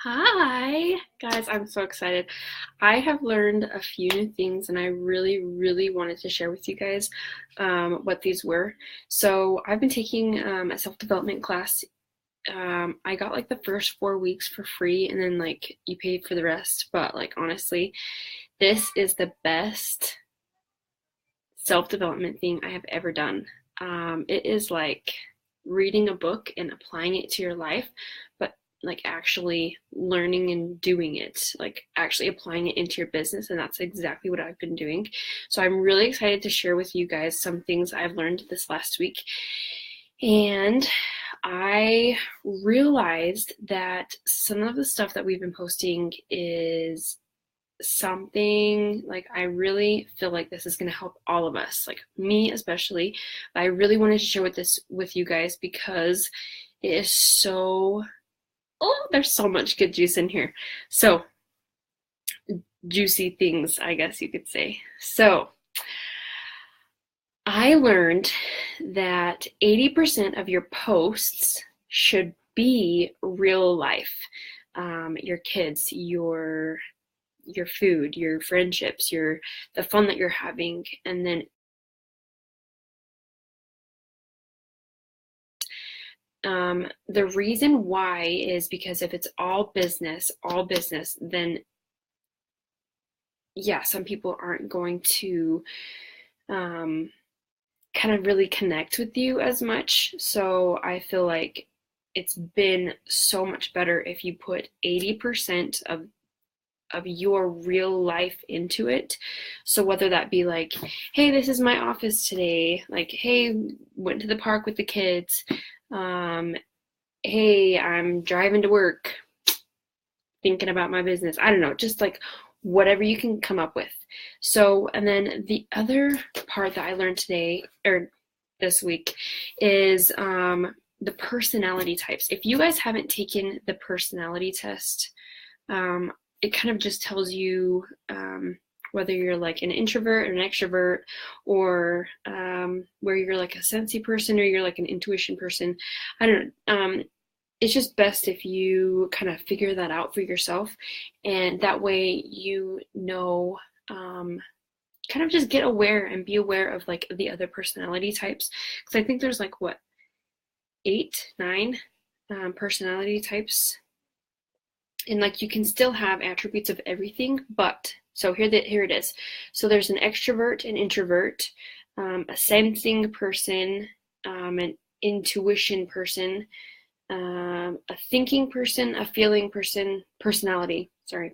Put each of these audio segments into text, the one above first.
Hi, guys. I'm so excited. I have learned a few new things and I really wanted to share with you guys what these were. So I've been taking a self-development class. I got like the first 4 weeks for free and then like you pay for the rest. But like honestly, this is the best self-development thing I have ever done. It is like reading a book and applying it to your life, but like actually learning and doing it, like actually applying it into your business. And that's exactly what I've been doing. So I'm really excited to share with you guys some things I've learned this last week. And I realized that some of the stuff that we've been posting is something like I really feel like this is going to help all of us, like me especially. But I really wanted to share with you guys because it is there's so much good juice in here. So juicy things, I guess you could say. So I learned that 80% of your posts should be real life. Your kids, your food, your friendships, the fun that you're having, and then the reason why is because if it's all business, then yeah, some people aren't going to kind of really connect with you as much. So I feel like it's been so much better if you put 80% of your real life into it. So whether that be like, hey, this is my office today, like, hey, went to the park with the kids, hey, I'm driving to work thinking about my business, I don't know, just like whatever you can come up with. So, and then the other part that I learned today or this week is the personality types. If you guys haven't taken the personality test, it kind of just tells you whether you're like an introvert or an extrovert, or where you're like a sensey person or you're like an intuition person. I don't know. It's just best if you kind of figure that out for yourself, and that way you know, kind of just get aware and be aware of like the other personality types, because I think there's like what, 8, 9 personality types, and like you can still have attributes of everything. But so here it is. So there's an extrovert, an introvert, a sensing person, an intuition person, a thinking person, a feeling person, personality, a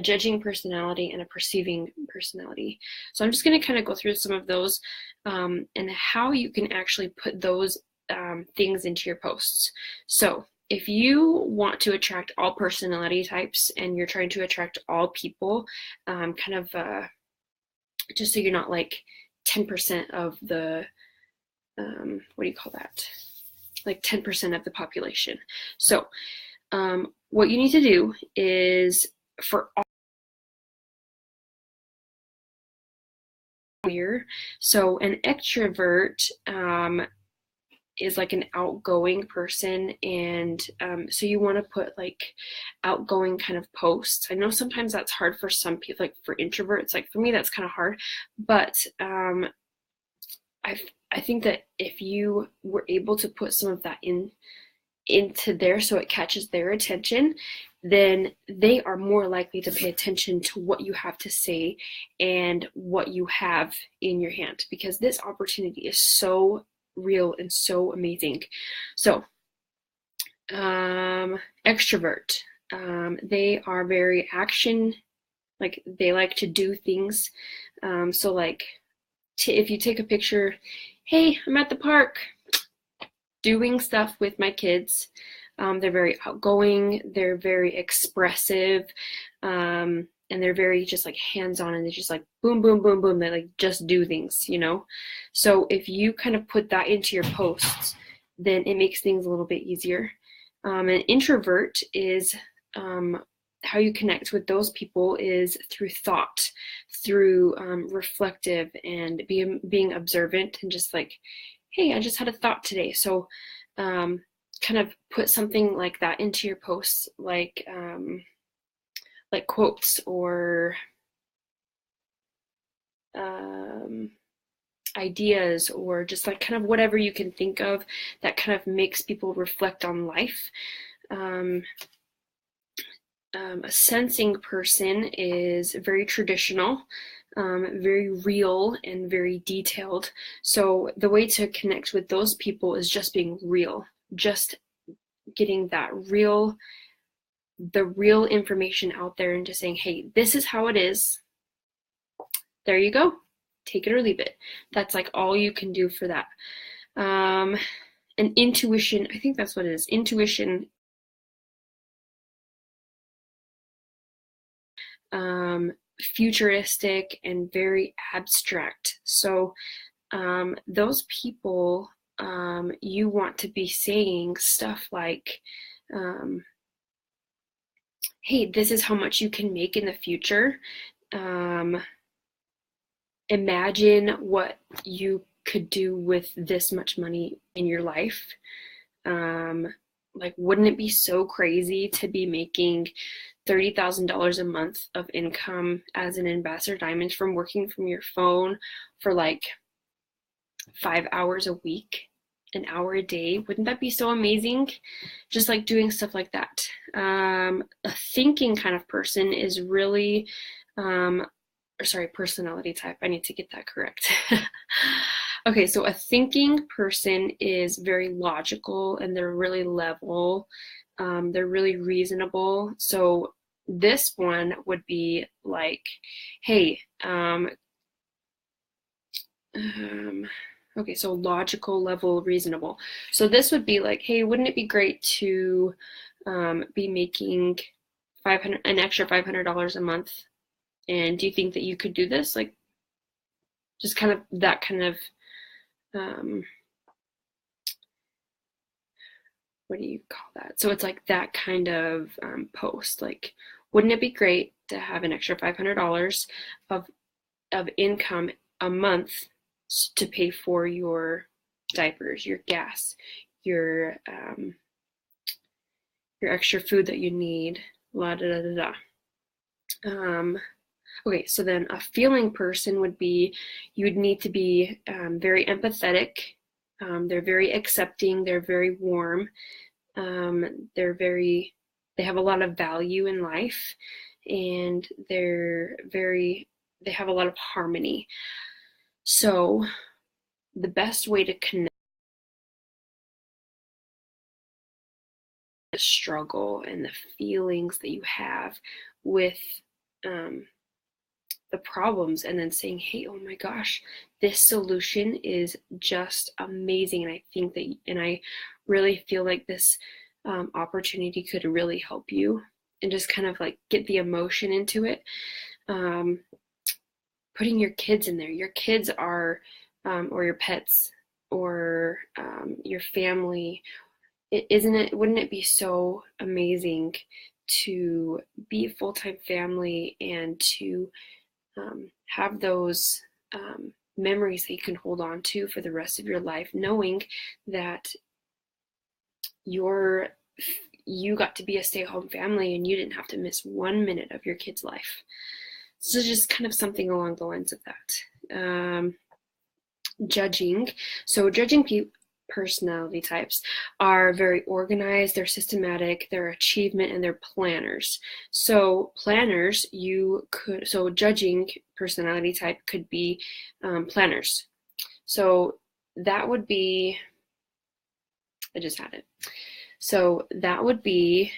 judging personality, and a perceiving personality. So I'm just going to kind of go through some of those and how you can actually put those things into your posts. So if you want to attract all personality types and you're trying to attract all people, just so you're not like 10% of the, what do you call that? Like 10% of the population. So what you need to do is for all here, so an extrovert is like an outgoing person, and so you want to put like outgoing kind of posts. I know sometimes that's hard for some people, like for introverts, like for me that's kind of hard, but I think that if you were able to put some of that into there so it catches their attention, then they are more likely to pay attention to what you have to say and what you have in your hand, because this opportunity is so real and so amazing. So extrovert, they are very action, like they like to do things. So like if you take a picture, hey, I'm at the park doing stuff with my kids. They're very outgoing, they're very expressive, and they're very just like hands-on, and they just like boom, boom, boom, boom. They like just do things, you know? So if you kind of put that into your posts, then it makes things a little bit easier. An introvert is how you connect with those people is through thought, through reflective and being observant, and just like, hey, I just had a thought today. So kind of put something like that into your posts, like quotes or ideas, or just like kind of whatever you can think of that kind of makes people reflect on life. A sensing person is very traditional, very real, and very detailed. So the way to connect with those people is just being real, just getting the real information out there and just saying, hey, this is how it is. There you go. Take it or leave it. That's like all you can do for that. And intuition, I think that's what it is. Intuition, futuristic and very abstract. So those people, you want to be saying stuff like, hey, this is how much you can make in the future. Imagine what you could do with this much money in your life. Like, wouldn't it be so crazy to be making $30,000 a month of income as an ambassador diamond from working from your phone for like 5 hours a week, an hour a day? Wouldn't that be so amazing? Just like doing stuff like that. A thinking kind of person is really, personality type. I need to get that correct. Okay, so a thinking person is very logical and they're really level. They're really reasonable. So this one would be like, hey, okay, so logical, level, reasonable. So this would be like, hey, wouldn't it be great to be making an extra $500 a month? And do you think that you could do this? Like, just kind of that kind of, what do you call that? So it's like that kind of post. Like, wouldn't it be great to have an extra $500 of income a month to pay for your diapers, your gas, your extra food that you need, la da da da da. Okay, so then a feeling person would be, you would need to be very empathetic. They're very accepting. They're very warm. They have a lot of value in life, and they have a lot of harmony. So the best way to connect the struggle and the feelings that you have with the problems, and then saying, hey, oh my gosh, this solution is just amazing, and I think that, and I really feel like this opportunity could really help you, and just kind of like get the emotion into it. Putting your kids in there. Your kids are, or your pets, or your family. Wouldn't it be so amazing to be a full-time family and to have those memories that you can hold on to for the rest of your life, knowing that you got to be a stay-at-home family and you didn't have to miss 1 minute of your kid's life. So just kind of something along the lines of that. Judging. So judging personality types are very organized, they're systematic, they're achievement, and they're planners. So planners, so judging personality type could be planners. So that would be, I just had it. So that would be,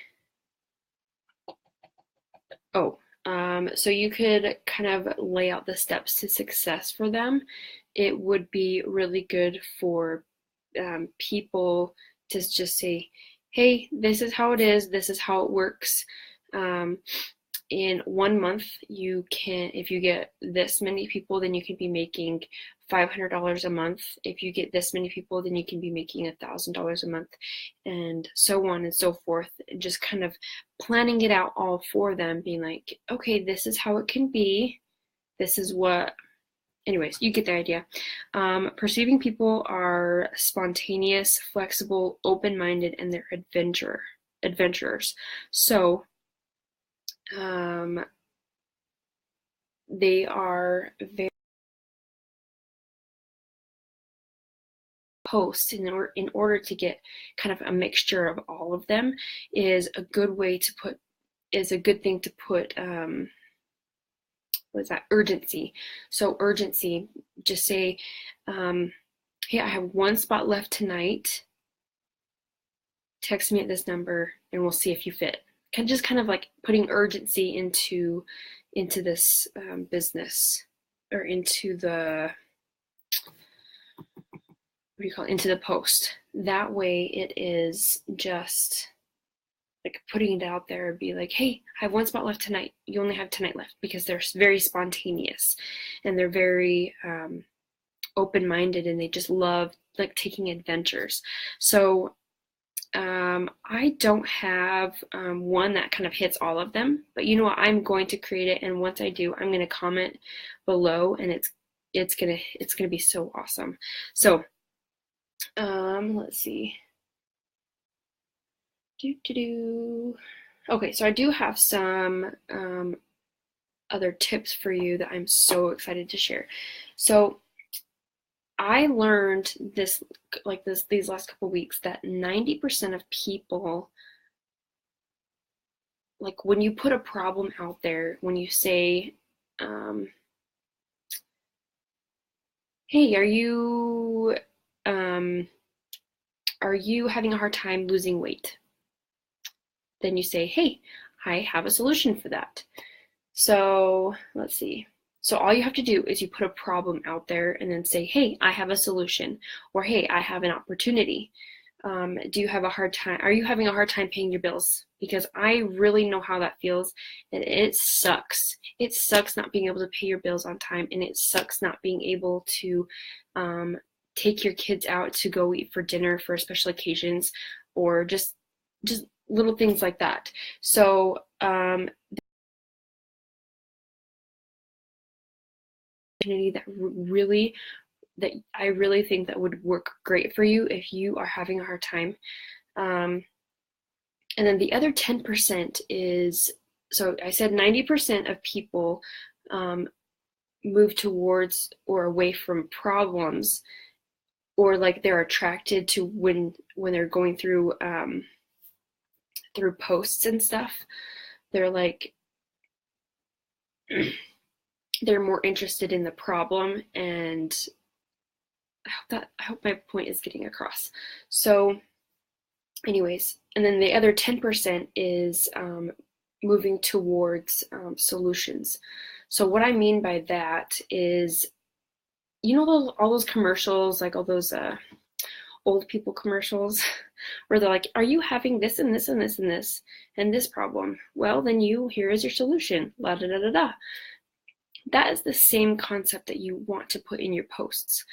so you could kind of lay out the steps to success for them. It would be really good for people to just say, hey, this is how it is, this is how it works. In 1 month, you can, if you get this many people, then you can be making $500 a month. If you get this many people, then you can be making $1,000 a month, and so on and so forth. Just kind of planning it out all for them, being like, okay, this is how it can be. This is what anyways, you get the idea. Perceiving people are spontaneous, flexible, open-minded, and they're adventurers. So they are very posts in order to get kind of a mixture of all of them is a good thing to put what is that, urgency. So urgency, just say, hey, I have one spot left tonight, text me at this number and we'll see if you fit. Kind of like putting urgency into this business, or into the, what do you call it, into the post. That way it is just like putting it out there, be like, hey, I have one spot left tonight. You only have tonight left, because they're very spontaneous and they're very open-minded, and they just love like taking adventures. So I don't have one that kind of hits all of them, but you know what? I'm going to create it, and once I do, I'm going to comment below, and it's gonna be so awesome. So let's see. Okay, so I do have some other tips for you that I'm so excited to share. So I learned these last couple weeks that 90% of people, like when you put a problem out there, when you say, hey, are you having a hard time losing weight? Then you say, hey, I have a solution for that. So let's see. So all you have to do is you put a problem out there and then say, hey, I have a solution, or hey, I have an opportunity. Do you have a hard time? Are you having a hard time paying your bills? Because I really know how that feels, and it sucks. It sucks not being able to pay your bills on time, and it sucks not being able to take your kids out to go eat for dinner for special occasions, or just little things like that. So that I really think that would work great for you if you are having a hard time. And then the other 10% is, so I said 90% of people move towards or away from problems, or like they're attracted to when they're going through posts and stuff. They're like, they're more interested in the problem, and I hope my point is getting across. So anyways, and then the other 10% is moving towards solutions. So what I mean by that is, you know, all those commercials, like all those old people commercials where they're like, are you having this and this and this and this and this problem? Well, then here is your solution, la da da da da. That is the same concept that you want to put in your posts.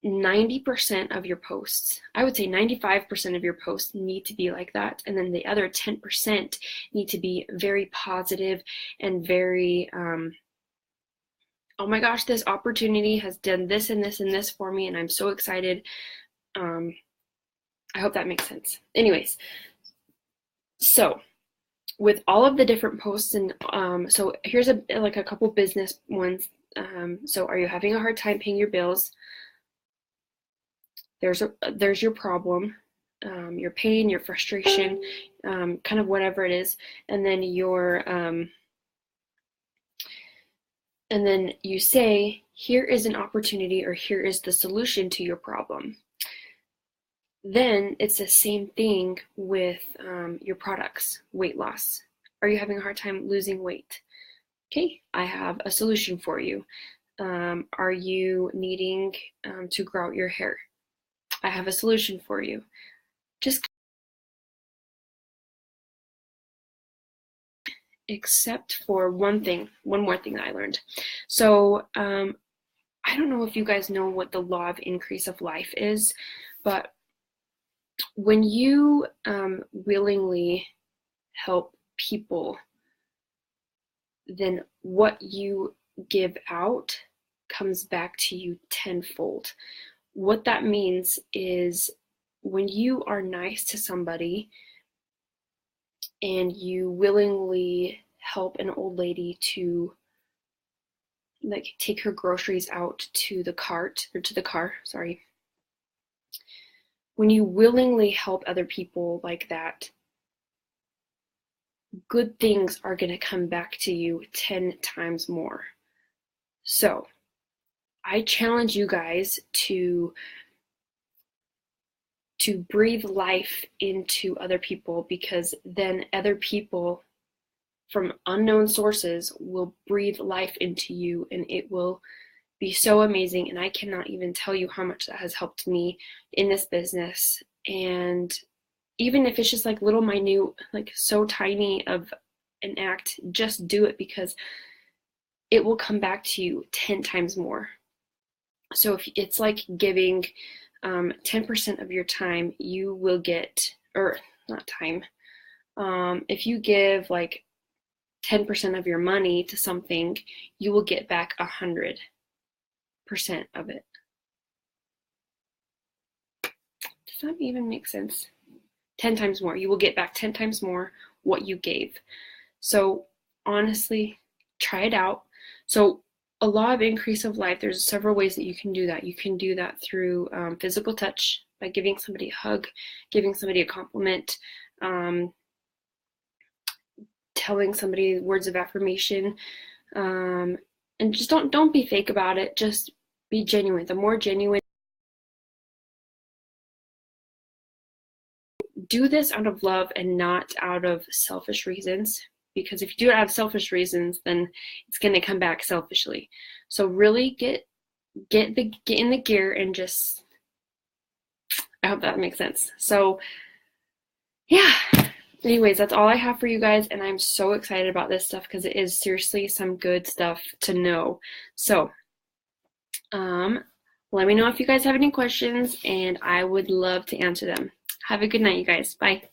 90% of your posts, I would say 95% of your posts need to be like that. And then the other 10% need to be very positive and very, oh my gosh, this opportunity has done this and this and this for me, and I'm so excited. I hope that makes sense. Anyways, so with all of the different posts, and so here's a couple business ones. So are you having a hard time paying your bills? There's your problem, your pain, your frustration, kind of whatever it is, and then and then you say, here is an opportunity, or here is the solution to your problem. Then it's the same thing with your products. Weight loss. Are you having a hard time losing weight? Okay, I have a solution for you. Are you needing to grow out your hair? I have a solution for you. Just except for one more thing that I learned. So I don't know if you guys know what the law of increase of life is, but when you willingly help people, then what you give out comes back to you tenfold. What that means is when you are nice to somebody and you willingly help an old lady to like take her groceries out to the cart or to the car, sorry. When you willingly help other people like that, good things are going to come back to you 10 times more. So I challenge you guys to breathe life into other people, because then other people from unknown sources will breathe life into you, and it will be so amazing. And I cannot even tell you how much that has helped me in this business. And even if it's just like little minute, like so tiny of an act, just do it, because it will come back to you 10 times more. So if it's like giving 10% of your time, you will get, or not time, if you give like 10% of your money to something, you will get back 100% of it. Does that even make sense? 10 times more. You will get back 10 times more what you gave. So honestly, try it out. So a law of increase of life, there's several ways that you can do that. You can do that through physical touch, by giving somebody a hug, giving somebody a compliment, telling somebody words of affirmation, and just don't be fake about it. Just be genuine. The more genuine, do this out of love and not out of selfish reasons. Because if you do it out of selfish reasons, then it's going to come back selfishly. So really get in the gear and just, I hope that makes sense. So yeah, anyways, that's all I have for you guys, and I'm so excited about this stuff because it is seriously some good stuff to know. So let me know if you guys have any questions, and I would love to answer them. Have a good night, you guys. Bye.